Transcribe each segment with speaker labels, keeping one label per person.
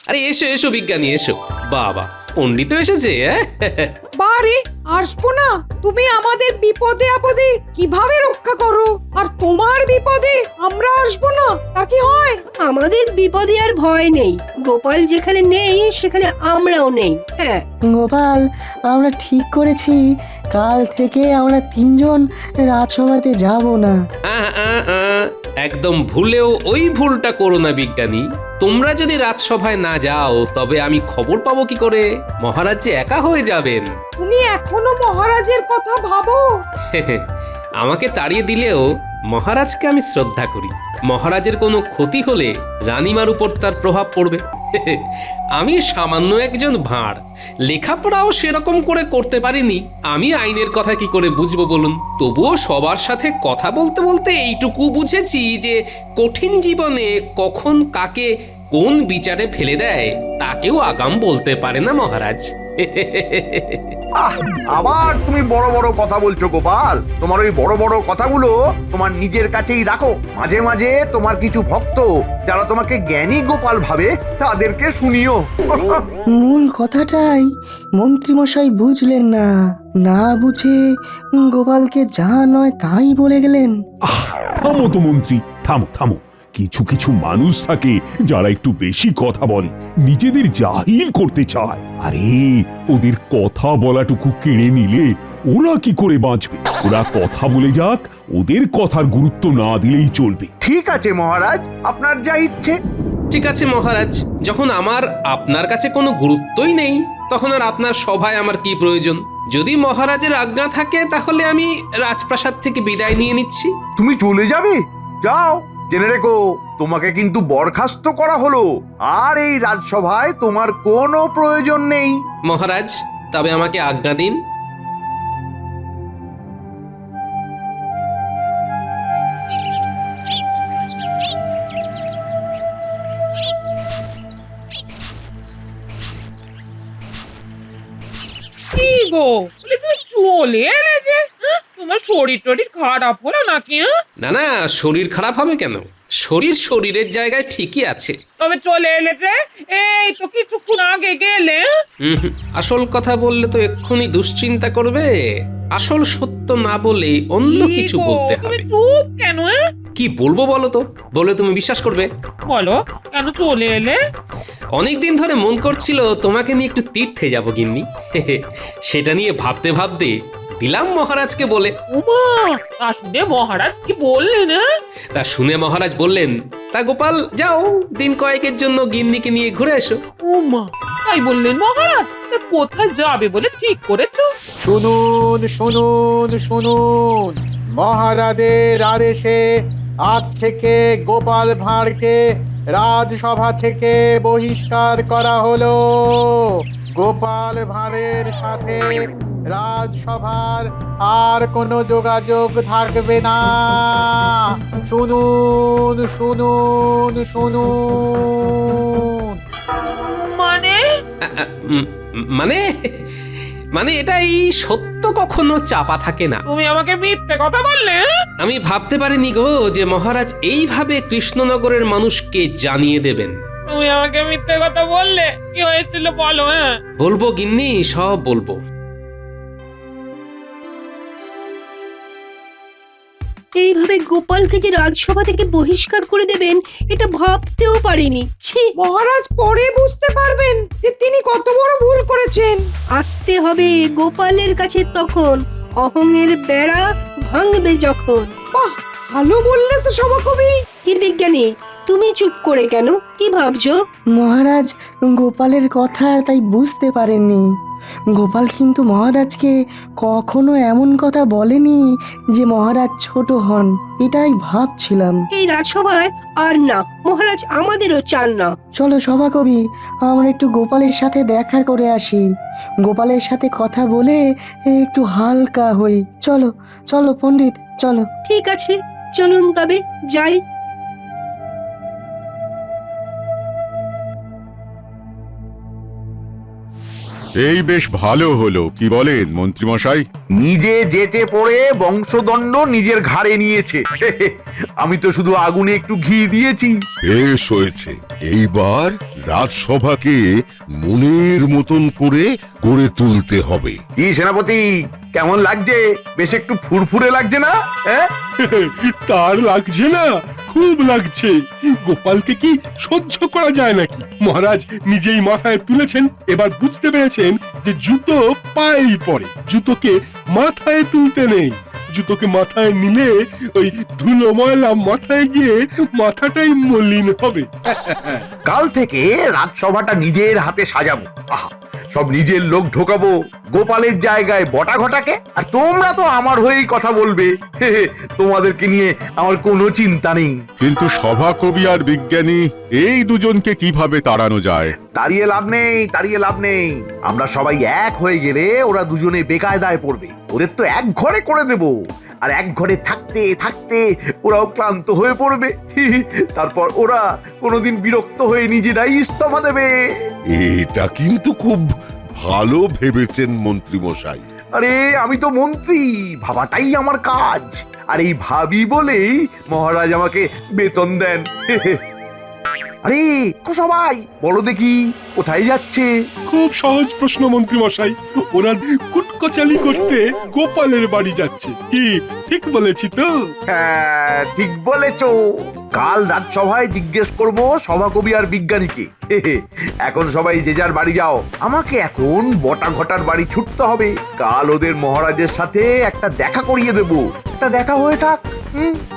Speaker 1: আরে এসো এসো বিজ্ঞানী এসো। বাবা, পণ্ডিত এসেছে।
Speaker 2: বারে আসবো না? তুমি আমাদের বিপদে আপদে কিভাবে রক্ষা করো, আর তোমার বিপদে আমরা আসবো না, তা কি হয়?
Speaker 3: আমাদের বিপদে আর ভয় নেই। গোপাল যেখানে নেই সেখানে আমরাও নেই। হ্যাঁ,
Speaker 4: গোপাল, আমরা ঠিক করেছি কাল থেকে আমরা তিনজন রাজসভাতে যাব না।
Speaker 1: একদম ভুলেও ওই ভুলটা করো না বিজ্ঞানী। তোমরা যদি রাজসভায় না যাও তবে আমি খবর পাবো কি করে? মহারাজ যে একা হয়ে যাবেন।
Speaker 2: তুমি এখনো মহারাজের কথা ভাবো?
Speaker 1: আমাকে তাড়িয়ে দিলেও মহারাজকে আমি শ্রদ্ধা করি। মহারাজের কোনো ক্ষতি হলে রানীমার উপর তার প্রভাব পড়বে। আমি সামান্য একজন ভাঁড়, লেখাপড়াও সেরকম করে করতে পারিনি। আমি আইনের কথা কি করে বুঝবো বলুন? তবুও সবার সাথে কথা বলতে বলতে এইটুকু বুঝেছি যে কঠিন জীবনে কখন কাকে কোন বিচারে ফেলে দেয় তাকেও আগাম বলতে পারে না মহারাজ।
Speaker 5: আবার তুমি বড় বড় কথা বলছো গোপাল। তোমার ওই বড় বড় কথাগুলো তোমার নিজের কাছেই রাখো। মাঝে মাঝে তোমার কিছু ভক্ত যারা তোমাকে জ্ঞানী গোপাল ভাবে তাদেরকে শুনিও।
Speaker 4: মূল কথাটাই মন্ত্রীমশাই বুঝলেন না, না বুঝে গোপালকে যা নয় তাই বলে গেলেন।
Speaker 6: থামো তো মন্ত্রী, থামো থামো। কিছু কিছু মানুষ থাকে যারা একটু বেশি কথা বলে, নিজেদের জাহির করতে চায়। আরে ওদের কথা বলাটুকু কেড়ে নিলে ওরা কি করে বাঁচবে? ওরা কথা বলে যাক, ওদের কথার গুরুত্ব না দিলেই চলবে।
Speaker 5: ঠিক আছে মহারাজ, আপনার যা ইচ্ছে।
Speaker 1: ঠিক আছে মহারাজ, যখন আমার আপনার কাছে কোনো গুরুত্বই নেই তখন আর আপনার সভায় আমার কি প্রয়োজন? যদি মহারাজের আজ্ঞা থাকে তাহলে আমি রাজপ্রাসাদ থেকে বিদায় নিয়ে নিচ্ছি।
Speaker 5: তুমি চলে যাবে? যাও, জেনে রেখো তোমাকে কিন্তু বরখাস্ত করা হলো। আর এই রাজসভায় তোমার কোনো প্রয়োজন নেই।
Speaker 1: মহারাজ, তবে আমাকে আজ্ঞা দিন।
Speaker 7: কি গো, বলি তুমি চলে এলে যে? তোমার শরীর টরীর খারাপ হলো নাকি?
Speaker 1: না না, শরীর খারাপ হবে কেন? শরীর শরীরের জায়গায় ঠিকই আছে।
Speaker 7: তবে চলে এলে যে? এই তো কিছুক্ষণ আগে গেলে।
Speaker 1: আসল কথা বললে তো এক্ষুনি দুশ্চিন্তা করবে। আসল সত্য না বলে অন্য
Speaker 7: কি
Speaker 1: কিছু
Speaker 7: গো,
Speaker 1: বলতে
Speaker 7: তুমি
Speaker 1: হবে।
Speaker 7: চুপ কেন?
Speaker 1: কি বলবো বলো তো? বলে তুমি বিশ্বাস করবে?
Speaker 7: বলো, কেন চলে এলে?
Speaker 1: অনেকদিন ধরে মন করছিল তোমাকে নিয়ে একটু তীর্থে যাব গিন্নি। সেটা নিয়ে ভাবতে ভাবতে দিলাম মহারাজকে বলে।
Speaker 7: উমা, তা শুনে মহারাজ কি বললেন?
Speaker 1: তা শুনে মহারাজ বললেন, তা গোপাল যাও, দিন কয়েকের জন্য গিন্নিকে নিয়ে ঘুরে এসো।
Speaker 7: উমা, তাই বললেন মহারাজ? তা কোথায় যাবে বলে ঠিক করেছো?
Speaker 8: শুনুন শুনুন শুনুন, মহারাজের আদেশে আজ থেকে গোপাল ভাঁড়কে রাজসভা থেকে বহিষ্কার করা হলো। গোপাল ভাঁড়ের সাথে রাজসভার আর কোনো যোগাযোগ থাকবে না। শুনুন শুনুন শুনুন।
Speaker 7: মানে?
Speaker 1: মানে মানে এটাই সত্য, কখনো চাপা থাকে না।
Speaker 7: তুমি আমাকে মিথ্যে কথা বললে?
Speaker 1: আমি ভাবতে পারিনি গো যে মহারাজ এইভাবে কৃষ্ণনগরের মানুষকে জানিয়ে দেবেন।
Speaker 7: তুমি আমাকে মিথ্যে কথা বললে? কি হয়েছিল বলো?
Speaker 1: বলবো গিন্নি, সব বলবো।
Speaker 3: এইভাবে গোপালকে যে রাজসভা থেকে বহিষ্কার করে দেবেন এটা ভাবতেও পারিনি। ছি,
Speaker 2: মহারাজ পরে বুঝতে পারবেন যে তিনি কত বড় ভুল করেছেন।
Speaker 3: আসতে হবে গোপালের কাছে তখন, অহংয়ের বেড়া ভাঙবে যখন।
Speaker 2: বাহ, ভালো বললে তো সভাকবি।
Speaker 3: কি বিজ্ঞানী, তুমি চুপ করে কেন? কি ভাবছো?
Speaker 4: মহারাজ গোপালের কথা তাই বুঝতে পারেননি। গোপাল কিন্তু মহারাজকে কখনো এমন কথা বলেনি যে মহারাজ ছোট হন, এটাই ভাবছিলাম।
Speaker 3: এই রাজসভায় আর না, মহারাজ আমাদেরও চান না।
Speaker 4: চলো সভাকবি, আমরা একটু গোপালের সাথে দেখা করে আসি। গোপালের সাথে কথা বলে একটু হালকা হই। চলো চলো পণ্ডিত, চলো।
Speaker 3: ঠিক আছে, চলুন তবে যাই।
Speaker 9: এই বেশ ভালো হলো, কি বলেন মন্ত্রীমশাই?
Speaker 5: নিজে যেচে পড়ে বংশদণ্ড নিজের ঘাড়ে নিয়েছে। আমি তো শুধু আগুনে একটু ঘি দিয়েছি।
Speaker 10: বেশ হয়েছে, এইবার রাজসভাকে মনের মতন করে গড়ে তুলতে হবে।
Speaker 5: কি সেনাপতি, কেমন লাগছে? বেশ একটু ফুরফুরে লাগছে না? হ্যাঁ,
Speaker 11: তার লাগছে না, খুব লাগছে। গোপালকে কি সহ্য করা যায় নাকি? মহারাজ নিজেই মাথায় তুলেছেন, এবার বুঝতে পেরেছেন যে জুতো পায়েই পড়ে, জুতোকে মাথায় তুলতে নেই। জুতোকে মাথায় নিলে ওই ধুলো ময়লা মাথায় গিয়ে মাথাটাই মলিন হবে।
Speaker 5: কাল থেকে রাজসভাটা নিজের হাতে সাজাবো। আহা, সব নিজের লোক ঢোকাবো, গোপালের জায়গায় বটা ঘটাকে। আর তোমরা তো আমার হয়েই কথা বলবে। তোমাদেরকে নিয়ে আমার কোনো চিন্তা নেই।
Speaker 9: কিন্তু সভাকবি আর বিজ্ঞানী এই দুজনকে কিভাবে তাড়ানো যায়?
Speaker 5: তাড়িয়ে লাভ নেই, তাড়িয়ে লাভ নেই। আমরা সবাই এক হয়ে গেলে ওরা দুজনে বেকায়দায় পড়বে। ওদের তো এক ঘরে করে দেব, আর এক ঘরে থাকতে থাকতে ওরাও ক্লান্ত হয়ে পড়বে। তারপর ওরা কোনোদিন বিরক্ত হয়ে নিজেরাই ইস্তফা দেবে।
Speaker 10: এটা কিন্তু খুব ভালো ভেবেছেন মন্ত্রী মশাই।
Speaker 5: আরে আমি তো মন্ত্রী, ভাবাটাই আমার কাজ। আর এই ভাবি বলেই মহারাজ আমাকে বেতন দেন। আরে সবাই বলো দেখি, কোথায় যাচ্ছে?
Speaker 11: খুব সহজ প্রশ্ন মন্ত্রী মশাই, ওরা কুটকচালি করতে গোপালের বাড়ি যাচ্ছে। কি ঠিক বলেছি তো?
Speaker 5: হ্যাঁ, ঠিক বলেছো। কাল রাজসভায় জিজ্ঞেস করব সভাকবি আর বিজ্ঞানীকে। এখন সবাই যে যার বাড়ি যাও। আমাকে এখন বটা ঘটার বাড়ি ছুটতে হবে। কাল ওদের মহারাজের সাথে একটা দেখা করিয়ে দেব। একটা দেখা হয়ে থাক।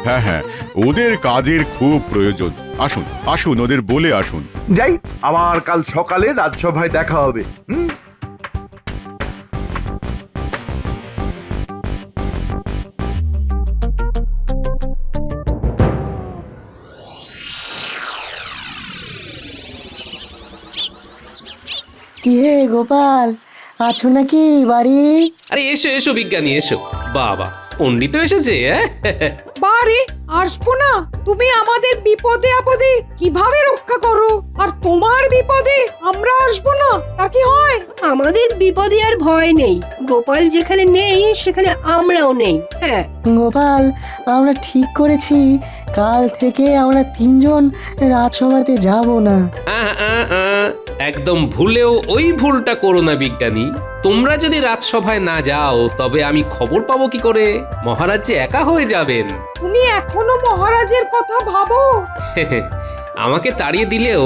Speaker 9: হ্যাঁ হ্যাঁ, ওদের কাজের খুব প্রয়োজন। আসুন আসুন, ওদের বলে আসুন।
Speaker 5: যাই, আবার কাল সকালে রাজসভায় দেখা হবে।
Speaker 4: কি হে গোপাল, আছো নাকি বাড়ি?
Speaker 1: আরে এসো এসো বিজ্ঞানী, এসো। বাবা, পণ্ডিত এসেছে।
Speaker 2: বারে আসবো না? তুমি আমাদের বিপদে আপদে কিভাবে রক্ষা করো, আর তোমার বিপদে আমরা আসবো না, তা কি হয়?
Speaker 3: আমাদের বিপদে আর ভয় নেই। গোপাল যেখানে নেই সেখানে আমরাও নেই। হ্যাঁ,
Speaker 4: গোপাল, আমরা ঠিক করেছি কাল থেকে আমরা তিনজন রাজসভাতে যাব না।
Speaker 1: একদম ভুলেও ওই ভুলটা করো না বিজ্ঞানী। তোমরা যদি রাজসভায় না যাও তবে আমি খবর পাবো কি করে? মহারাজ যে একা হয়ে যাবেন।
Speaker 2: তুমি এখনো মহারাজের কথা ভাবো?
Speaker 1: আমাকে তাড়িয়ে দিলেও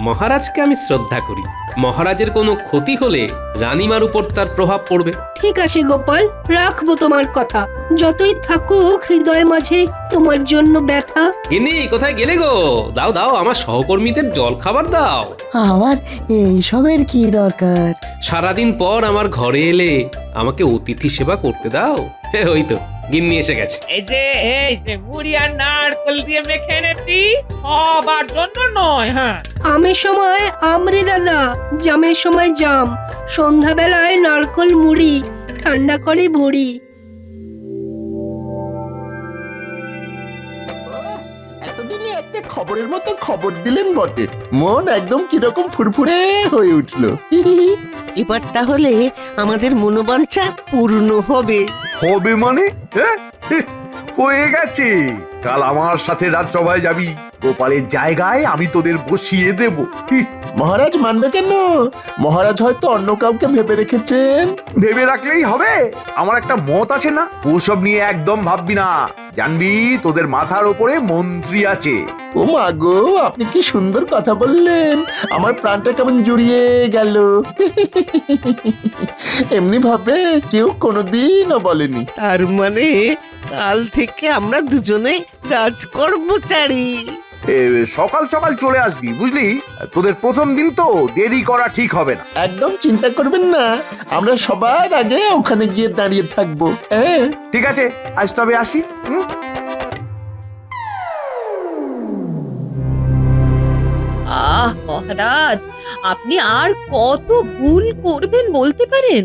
Speaker 1: মহারাজকে আমি শ্রদ্ধা করি। মহারাজের কোনো ক্ষতি হলে রানীমার উপর তার প্রভাব পড়বে।
Speaker 3: ঠিক আছে গোপাল, রাখবো তোমার কথা। যতই থাকুক হৃদয় মাঝে তোমার জন্য ব্যথা।
Speaker 1: গিন্নি, কোথায় গেলে গো? দাও দাও, আমার সহকর্মীদের জল খাবার দাও।
Speaker 4: আবার এইসবের কি দরকার?
Speaker 1: সারাদিন পর আমার ঘরে এলে আমাকে অতিথি সেবা করতে দাও। ওই তো গিন্নি এসে গেছে।
Speaker 7: এই যে মুড়ি আর নারকেল দিয়ে মেখে এনেছি, সবার জন্য নয়। হ্যাঁ,
Speaker 3: আমের সময় আমরে দাদা, জামের সময় জাম, সন্ধ্যাবেলায় নারকল মুড়ি, ঠান্ডা করে ভরি।
Speaker 12: এতদিনে একটা খবরের মতো খবর দিলেন বটে, মন একদম কিরকম ফুরফুরে হয়ে উঠলো।
Speaker 13: এবার তাহলে আমাদের মনোবাঞ্ছা পূর্ণ হবে।
Speaker 5: হবে মানে? হয়ে গেছে। কাল আমার সাথে রাজসভায় যাবি। গোপালের জায়গায় আমি তোদের বসিয়ে দেব।
Speaker 12: মহারাজ মানবে কেন? মহারাজ হয়তো অন্য কাউকে ভেবে রেখেছেন।
Speaker 5: ভেবে রাখলেই হবে? আমার একটা মত আছে না? ওসব নিয়ে একদম ভাববি না। জানবি তোদের মাথার উপরে মন্ত্রী আছে।
Speaker 12: ও মা গো, আপনি কি সুন্দর কথা বললেন, আমার প্রাণটা কেমন জুড়িয়ে গেল। এমনি ভাবে কেউ কোনোদিনও বলেনি।
Speaker 13: তার মানে কাল থেকে আমরা দুজনে রাজকর্মচারী।
Speaker 5: সকাল সকাল চলে আসবি, বুঝলি? তোদের প্রথম দিন তো, দেরি করা ঠিক হবে না।
Speaker 12: একদম চিন্তা করবেন না, আমরা সবার আগে ওখানে গিয়ে দাঁড়িয়ে থাকবো। হ্যাঁ,
Speaker 5: ঠিক আছে, আজ তবে আসি।
Speaker 7: মহারাজ, আপনি আর কত ভুল করবেন বলতে পারেন?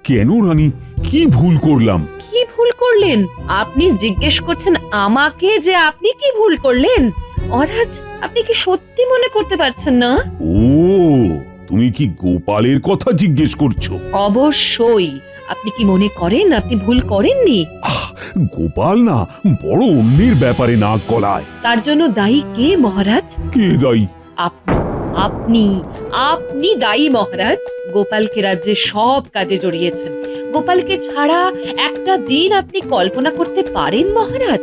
Speaker 6: কেন রানী, কি ভুল করলাম?
Speaker 7: কি ভুল করলেন? আপনি জিজ্ঞেস করছেন আমাকে যে আপনি কি ভুল করলেন? মহারাজ, আপনি কি সত্যি মনে করতে পারছেন না?
Speaker 6: ও, তুমি কি গোপালের কথা জিজ্ঞেস করছো?
Speaker 14: অবশ্যই। আপনি কি মনে করেন আপনি ভুল করেননি?
Speaker 6: গোপাল না বড় অন্যের ব্যাপারে নাক গলায়।
Speaker 14: তার জন্য দায়ী কে মহারাজ?
Speaker 6: কে দায়ী?
Speaker 14: আপনি আপনি আপনি দায়ী মহারাজ। গোপালকে রাজ্যের সব কাজে জড়িয়েছেন। গোপালকে ছাড়া একটা দিন আপনি কল্পনা করতে পারেন মহারাজ?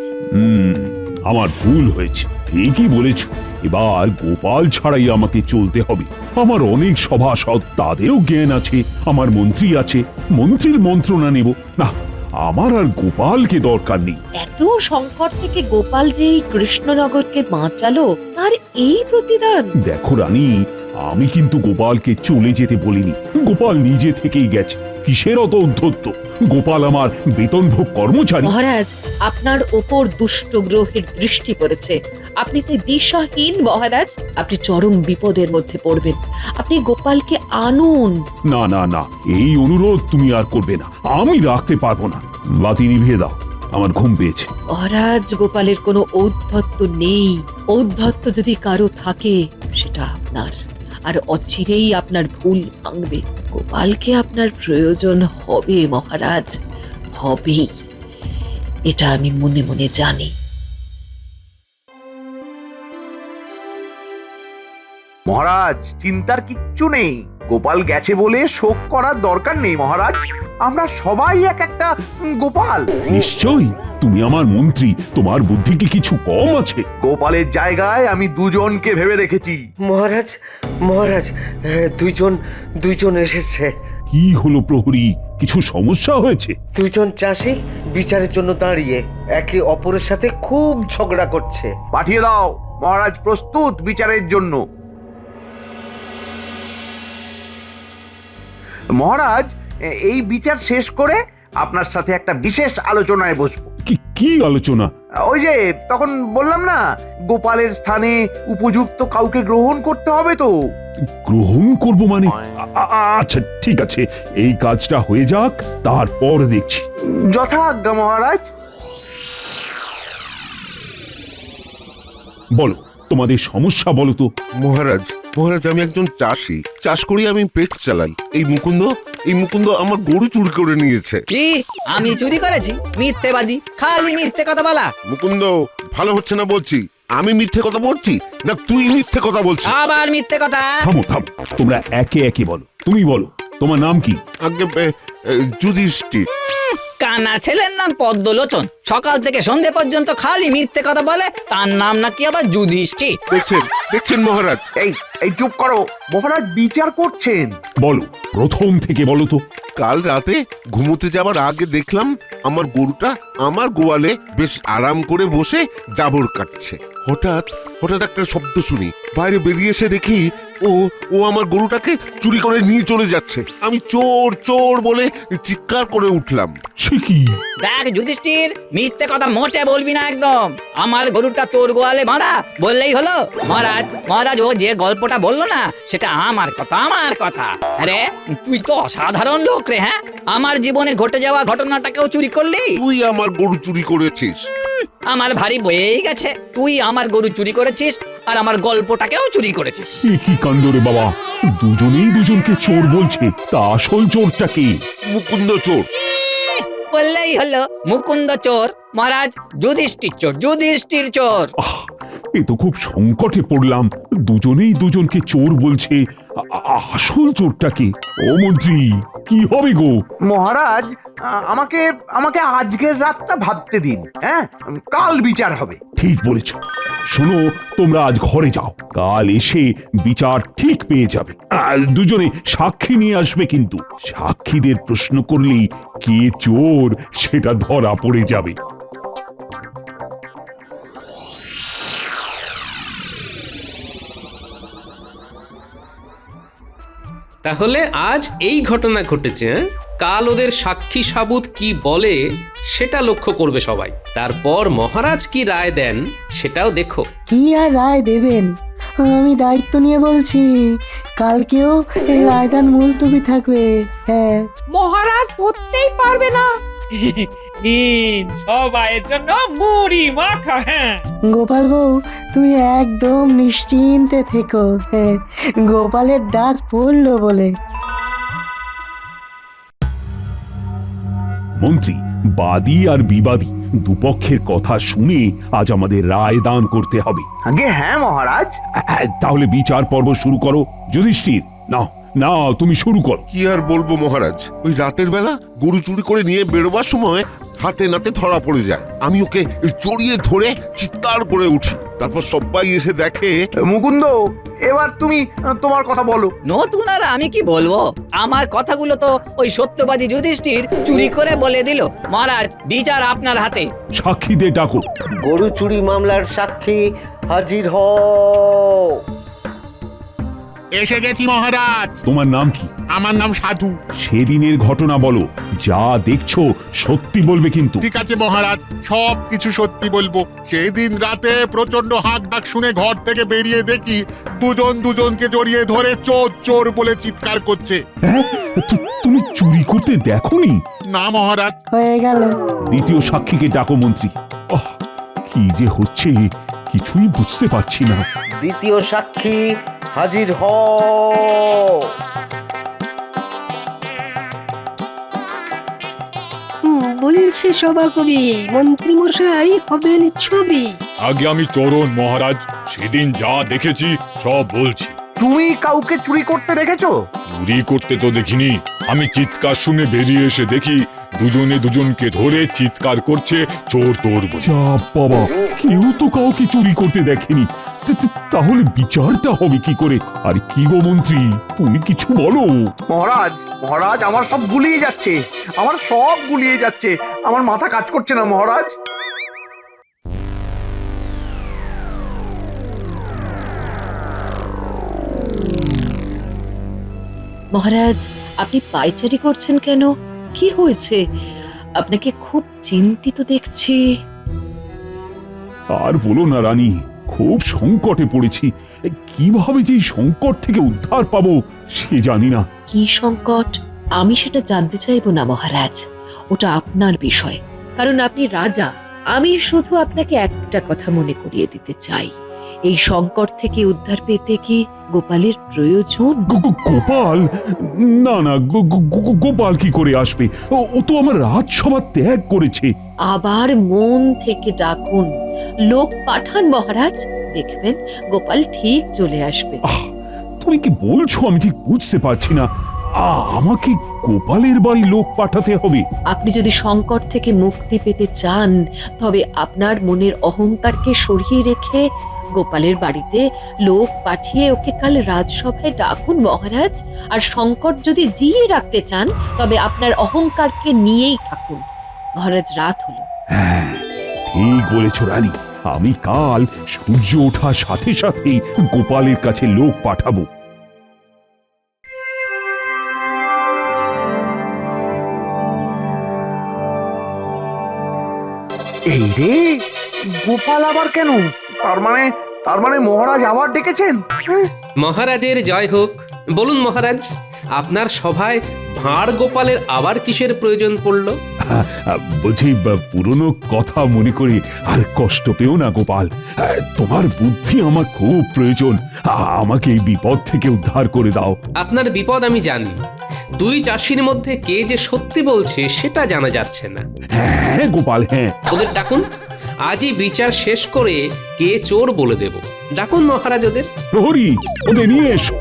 Speaker 6: আমার ভুল হয়েছে, ঠিকই বলেছ। এবার গোপাল ছাড়াই আমাকে চলতে হবে। আমার অনেক সভাসদ, তাদেরও জ্ঞান আছে, আমার মন্ত্রী আছে, মন্ত্রীর মন্ত্রণা নেব না। আমার আর গোপালকে দরকার নেই।
Speaker 14: এত সংকট থেকে গোপাল যে এই কৃষ্ণনগরকে বাঁচালো, তার এই প্রতিদান।
Speaker 6: দেখো রানী, আমি কিন্তু গোপালকে চলে যেতে বলিনি। গোপাল নিজে থেকেই গেছে। কিসের অত উদ্ধত্ত? গোপাল আমার বেতনভোগ কর্মচারী।
Speaker 14: মহারাজ, আপনার ওপর দুষ্ট গ্রহের দৃষ্টি পড়েছে। আপনি তো দিশাহীন মহারাজ। আপনি চরম বিপদের মধ্যে পড়বেন। আপনি গোপালকে আনুন।
Speaker 6: না না না, এই অনুরোধ তুমি আর করবে না। আমি রাখতে পারবো না। বাতি নিভিয়ে দাও, আমার ঘুম পেয়েছে।
Speaker 14: মহারাজ, গোপালের কোনো ঔদ্ধত্য নেই। ঔদ্ধত্য যদি কারো থাকে, সেটা আপনার। আর অচিরেই আপনার ভুল ভাঙবে। গোপালকে আপনার প্রয়োজন হবে মহারাজ, হবেই। এটা আমি মনে মনে জানি।
Speaker 5: মহারাজ, চিন্তার কিচ্ছু নেই। গোপাল গেছে বলে শোক করার দরকার নেই মহারাজ। আমরা সবাই এক একটা গোপাল।
Speaker 6: নিশ্চয়ই, তুমি আমার মন্ত্রী, তোমার বুদ্ধি কি কিছু কম আছে?
Speaker 5: গোপালের জায়গায় আমি দুজনকে ভেবে রেখেছি।
Speaker 13: মহারাজ, মহারাজ, দুইজন এসেছে।
Speaker 6: কি হলো প্রহরী? কিছু সমস্যা হয়েছে?
Speaker 13: দুইজন চাষি বিচারের জন্য দাঁড়িয়ে একে অপরের সাথে খুব ঝগড়া করছে।
Speaker 5: পাঠিয়ে দাও। মহারাজ প্রস্তুত বিচারের জন্য। মহারাজ, এই বিচার শেষ করে আপনার সাথে একটা বিশেষ আলোচনায় বসবো।
Speaker 6: কি আলোচনা?
Speaker 5: ওই যে তখন বললাম না, গোপালের স্থানে উপযুক্ত কাউকে গ্রহণ করতে হবে তো।
Speaker 6: গ্রহণ করব মানে? আচ্ছা ঠিক আছে, এই কাজটা হয়ে যাক, তারপর দেখছি।
Speaker 5: যথাজ্ঞা মহারাজ।
Speaker 6: বলো, তোমাদের সমস্যা বলো তো।
Speaker 10: মহারাজ, আমি একজন চাষি, চাষ করি, আমি পেট চালাই। এই মুকুন্দ আমার গরু চুরি করে নিয়েছে।
Speaker 13: কি? আমি চুরি করেছি? মিথ্যেবাদী, খালি মিথ্যে কথা বলা।
Speaker 10: মুকুন্দ, ভালো হচ্ছে না বলছি। আমি মিথ্যে কথা বলছি না তুই মিথ্যে কথা বলছিস?
Speaker 13: আবার মিথ্যে কথা?
Speaker 6: থামো, তোমরা একে একে বলো। তুমি বলো, তোমার নাম কি?
Speaker 10: আগে যুধিষ্ঠির।
Speaker 13: কানা ছেলের নাম পদ্মলোচন। সকাল থেকে সন্ধে পর্যন্ত খালি মিথ্যে কথা বলে, তার নাম নাকি আবার যুধিষ্ঠির।
Speaker 10: দেখছেন মহারাজ?
Speaker 5: এই চুপ করো মহারাজ, বিচার করছেন।
Speaker 6: বলো, প্রথম থেকে বলো তো।
Speaker 10: কাল রাতে ঘুমোতে যাবার আগে দেখলাম আমার গরুটা আমার গোয়ালে বেশ আরাম করে বসে জাবর কাটছে। হঠাৎ একটা শব্দ শুনি, বাইরে বেরিয়ে এসে দেখি ও আমার গরুটাকে চুরি করে নিয়ে চলে যাচ্ছে। আমি চোর চোর বলে চিৎকার করে উঠলাম।
Speaker 13: দেখ যুধিষ্ঠির, মিথ্যে কথা মোটে বলবি না একদম। আমার গরুটা তোর গোয়ালে বাঁধা বললেই হলো। মহারাজ, ও যে গল্পটা বললো না, সেটা আমার কথা। আরে তুই তো অসাধারণ লোক রে। হ্যাঁ, আমার জীবনে ঘটে যাওয়া ঘটনাটাকেও চুরি করলি।
Speaker 10: তুই আমার গরু চুরি করেছিস।
Speaker 13: আমার ভারী বয়েই গেছে। তুই আমার গরু চুরি করেছিস আর আমার গল্পটাকেও চুরি করেছিস।
Speaker 6: কি কাণ্ড রে বাবা! দুজনেই দুজনকে চোর বলছে, তা আসল চোরটা কে?
Speaker 10: মুকুন্দ চোর।
Speaker 13: বললেই হলো মুকুন্দ চোর। মহারাজ, যুধিষ্ঠির চোর।
Speaker 6: এ তো খুব সংকটে পড়লাম। দুজনেই দুজনকে চোর বলছে, আসল চোরটা কে? ও মন্ত্রী, কি হবে গো?
Speaker 5: মহারাজ, আমাকে আজকের রাতটা ভাবতে দিন। হ্যাঁ, কাল বিচার হবে।
Speaker 6: ঠিক বলেছ। শোনো, তোমরা আজ ঘরে যাও, কাল এসে বিচার ঠিক পেয়ে যাবে। দুজনে সাক্ষী নিয়ে আসবে, কিন্তু সাক্ষীদের প্রশ্ন করলেই কে চোর সেটা ধরা পড়ে যাবে।
Speaker 1: তাহলে আজ এই ঘটনা ঘটেছে। কাল ওদের সাক্ষী সাবুত কি বলে সেটা লক্ষ্য করবে সবাই। তারপর মহারাজ কি রায় দেন সেটাও দেখো।
Speaker 4: কি আর রায় দেবেন? আমি দায়িত্ব নিয়ে বলছি, কালকেও এই রায়দান মুলতবি থাকবে। হ্যাঁ,
Speaker 2: মহারাজ ধরতেই পারবে না।
Speaker 7: নিন সবাইয়ের জন্য মুড়ি মাখা। হ্যাঁ,
Speaker 4: গোপাল বউ, তুমি একদম নিশ্চিন্তে থেকো। হ্যাঁ, গোপালের ডাক পড়লো বলে।
Speaker 6: মন্ত্রী, বাদী আর বিবাদী দুপক্ষের কথা শুনে আজ আমাদের রায় দান করতে হবে।
Speaker 5: আগে হ্যাঁ মহারাজ।
Speaker 6: তাহলে বিচার পর্ব শুরু করো। যুধিষ্ঠির, না না, তুমি শুরু করো।
Speaker 10: কি আর বলবো মহারাজ, ওই রাতের বেলা গরু চুরি করে নিয়ে বেরোবার সময় হাতে নাতে ধরা পড়ে যায়। আমি ওকে জড়িয়ে ধরে চিৎকার করে উঠি, তারপর সবাই এসে দেখে।
Speaker 5: মুকুন্দ, এবার তুমি তোমার কথা বলো।
Speaker 13: নতুন আর আমি কি বলবো, আমার কথাগুলো তো ওই সত্যবাদী যুধিষ্ঠির চুরি করে বলে দিল। মহারাজ, বিচার আপনার হাতে।
Speaker 6: সাক্ষীদের ডাকো।
Speaker 4: গরু চুরি মামলার সাক্ষী হাজির হও।
Speaker 9: এসে গেছি মহারাজ।
Speaker 6: তোমার নাম কি?
Speaker 9: আমার নাম সাধু।
Speaker 6: সেদিনের ঘটনা বলো, যা দেখছো সত্যি বলবে কিন্তু।
Speaker 9: ঠিক আছে মহারাজ, সব কিছু সত্যি বলবো। সেদিন রাতে প্রচন্ড হাঁক ডাক শুনে ঘর থেকে বেরিয়ে দেখি দুজন দুজনকে জড়িয়ে ধরে চোর চোর বলে চিৎকার করছে।
Speaker 6: হ্যাঁ, তুমি চুরি করতে দেখোনি?
Speaker 9: না মহারাজ।
Speaker 4: হয়ে গেল।
Speaker 6: দ্বিতীয় সাক্ষীকে ডাকো মন্ত্রী। কি যে হচ্ছে কিছুই বুঝতে পারছি না।
Speaker 4: দ্বিতীয় সাক্ষী হাজির হও।
Speaker 3: বলছে সভাকবি, মন্ত্রী মশাই হবেন ছবি।
Speaker 11: আগে আমি চরণ মহারাজ, সেদিন যা দেখেছি সব বলছি।
Speaker 5: তুমি কাউকে চুরি করতে দেখেছো?
Speaker 11: চুরি করতে তো দেখিনি, আমি চিৎকার শুনে বেরিয়ে এসে দেখি দুজনে দুজনকে ধরে চিৎকার করছে চোর চোর বলে।
Speaker 6: যা বাবা, কেউ তো কাউকে চুরি করতে দেখেনি। তাহলে বিচারটা হবে কি করে? আরে কি গো মন্ত্রী, তুমি কিছু বলো।
Speaker 5: মহারাজ, মহারাজ, আমার সব গুলিয়ে যাচ্ছে, আমার মাথা কাজ করছে না মহারাজ।
Speaker 14: মহারাজ, আপনি পায়চারি করছেন কেন? কি হয়েছে? আপনাকে খুব চিন্তিত দেখছি।
Speaker 6: আর বলো না রানী, খুব সংকটে পড়েছি। কিভাবে যে এই সংকট থেকে উদ্ধার পাবো সে জানি না।
Speaker 14: কি সংকট? আমি সেটা জানতে চাইবো না মহারাজ, ওটা আপনার বিষয়, কারণ আপনি রাজা। আমি শুধু আপনাকে একটা কথা মনে করিয়ে দিতে চাই, এই সংকট থেকে উদ্ধার পেতে কি গোপালের প্রয়োজন?
Speaker 6: গোপাল? না না, গোপাল কি করে আসবে? ও তো আমার রাজসভা ত্যাগ করেছে।
Speaker 14: আবার মন থেকে ডাকুন, লোক পাঠান মহারাজ, দেখবেন গোপাল ঠিক চলে আসবে।
Speaker 6: তুমি কি বলছো আমি ঠিক বুঝতে পারছি না। আমাকে গোপালের বাড়ি লোক পাঠাতে হবে?
Speaker 14: আপনি যদি সংকট থেকে মুক্তি পেতে চান, তবে আপনার মনের অহংকারকে সরিয়ে রেখে গোপালের বাড়িতে লোক পাঠিয়ে ওকে কাল রাজসভায় ডাকুন মহারাজ। আর সংকট যদি জিয়ে রাখতে চান, তবে আপনার অহংকারকে নিয়েই থাকুন। মহারাজ, রাত হলো।
Speaker 6: হ্যাঁ, ঠিক বলেছ রানী, আমি কাল সূর্য ওঠার সাথে সাথে গোপালের কাছে লোক পাঠাবো।
Speaker 5: এই রে, গোপাল আবার কেন? তার মানে মহারাজ আবার ডেকেছেন।
Speaker 1: মহারাজের জয় হোক। বলুন মহারাজ, আপনার সভায় ভাঁড় গোপালের আবার কিসের প্রয়োজন পড়ল?
Speaker 6: বলছি, পুরনো কথা মনে করে আর কষ্ট পেও না গোপাল। তোমার বুদ্ধি আমার খুব প্রয়োজন। আমাকে এই বিপদ থেকে উদ্ধার করে দাও।
Speaker 1: আপনার বিপদ আমি জানি, দুই চাষির মধ্যে কে যে সত্যি বলছে সেটা জানা যাচ্ছে না।
Speaker 6: হ্যাঁ গোপাল, হ্যাঁ।
Speaker 1: ওদের ডাকুন, আজই বিচার শেষ করে কে চোর বলে দেব। ডাকুন মহারাজ ওদের।
Speaker 6: প্রহরী, ওদের নিয়ে এসো।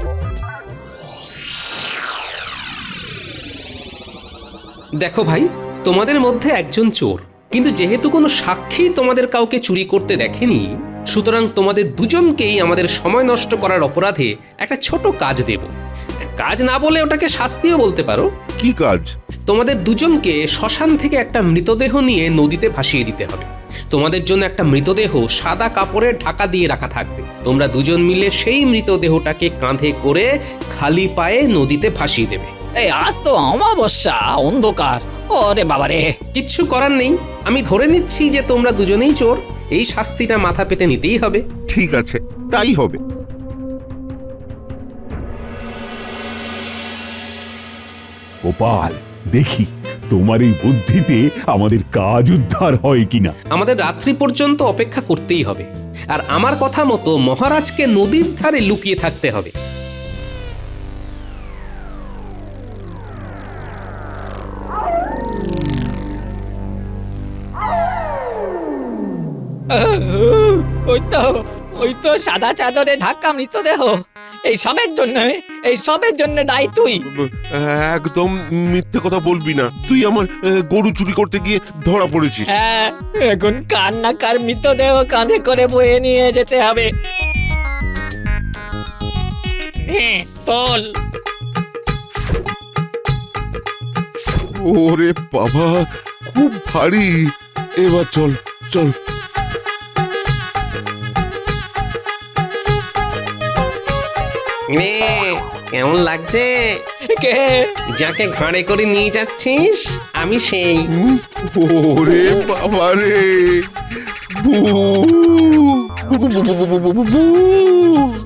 Speaker 1: দেখো ভাই, তোমাদের মধ্যে একজন চোর, কিন্তু যেহেতু কোনো সাক্ষী তোমাদের কাউকে চুরি করতে দেখেনি, সুতরাং তোমাদের দুজনকেই আমাদের সময় নষ্ট করার অপরাধে একটা ছোট কাজ দেব। কাজ না বলে ওটাকে শাস্তিও বলতে পারো।
Speaker 10: কি কাজ?
Speaker 1: তোমাদের দুজনকে শ্মশান থেকে একটা মৃতদেহ নিয়ে নদীতে ভাসিয়ে দিতে হবে। তোমাদের জন্য একটা মৃতদেহ সাদা কাপড়ে ঢাকা দিয়ে রাখা থাকবে। তোমরা দুজন মিলে সেই মৃতদেহটাকে কাঁধে করে খালি পায়ে নদীতে ভাসিয়ে দেবে।
Speaker 13: এই আজ তো অমাবস্যা, অন্ধকার। ওরে বাবারে,
Speaker 1: কিচ্ছু করার নেই, আমি ধরে নিচ্ছি যে তোমরা দুজনেই চোর। এই শাস্তিটা মাথা পেতে নিতেই হবে।
Speaker 10: ঠিক আছে, তাই হবে।
Speaker 6: গোপাল, দেখি তোমার এই বুদ্ধিতে আমাদের কাজ উদ্ধার হয় কিনা।
Speaker 1: আমাদের রাত্রি পর্যন্ত অপেক্ষা করতেই হবে, আর আমার কথা মতো মহারাজকে নদীর ধারে লুকিয়ে থাকতে হবে।
Speaker 13: ওই তো সাদা চাদরে ঢাকা মৃতদেহ। এই সবের জন্য দায়ী তুই।
Speaker 10: একদম মিথ্যে কথা বলবি না, তুই আমার গরু চুরি করতে গিয়ে ধরা পড়েছিস।
Speaker 13: হ্যাঁ, এখন কার না কার মৃতদেহ কাঁধে করে বয়ে নিয়ে যেতে হবে। তোল।
Speaker 10: ওরে বাবা, খুব ভারী। এবার চল চল।
Speaker 1: কেমন লাগছে?
Speaker 13: কে?
Speaker 1: যাকে ঘাড়ে করে নিয়ে যাচ্ছিস আমি সেই।
Speaker 10: ওরে বাবা রে,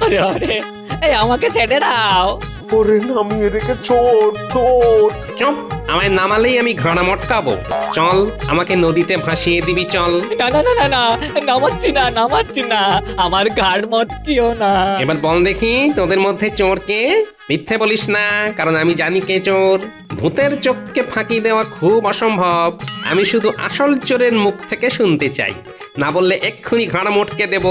Speaker 13: আরে আরে, এই আমাকে ছেড়ে দাও।
Speaker 10: ওরে নামিয়ে রেখে ছোট ছোট।
Speaker 1: চুপ, আমায় নামালেই আমি ঘাড়া মটকাবো। চল, আমাকে নদীতে ভাসিয়ে দিবি, চল।
Speaker 13: না না না না না, নামাচ্ছি না, আমার ঘাড় মটকিও না।
Speaker 1: এবার বল দেখি তোদের মধ্যে চোর কে? মিথ্যে বলিস না, কারণ আমি জানি কে চোর। ভূতের চোখকে ফাঁকি দেওয়া খুব অসম্ভব। আমি শুধু আসল চোরের মুখ থেকে শুনতে চাই, না বললে এক্ষুনি ঘাড়া মটকে দেব।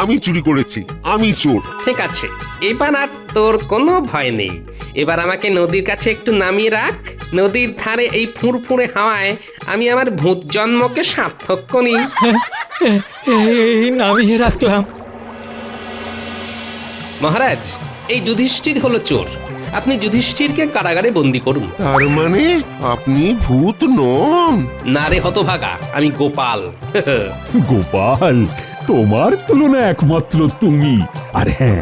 Speaker 10: আমি চুরি করেছি, আমি চোর।
Speaker 1: ঠিক আছে, এবার আর তোর কোনো ভয় নেই। এবার আমাকে নদীর কাছে একটু নামিয়ে রাখ। নদীর ধারে এই ফুরফুরে হাওয়ায় আমি আমার ভূত জন্মকে সার্থক করি।
Speaker 13: এই নামিয়ে রাখলাম।
Speaker 1: মহারাজ, এই যুধিষ্ঠির হলো চোর। আপনি যুধিষ্ঠিরকে কারাগারে বন্দি করুন।
Speaker 10: তার মানে আপনি ভূত নন?
Speaker 1: না রে হতভাগা, আমি গোপাল।
Speaker 6: গোপাল, তোমার তুলনা একমাত্র তুমি। আর হ্যাঁ,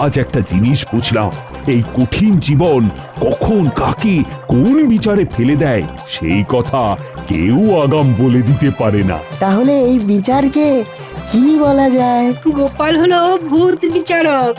Speaker 6: আজ একটা জিনিস বুঝলাম, এই কঠিন জীবন কখন কাকে কোন বিচারে ফেলে দেয় সেই কথা কেউ আগাম বলে দিতে পারে না।
Speaker 4: তাহলে এই বিচারকে কি বলা যায়?
Speaker 3: গোপাল হলো ভূত বিচারক।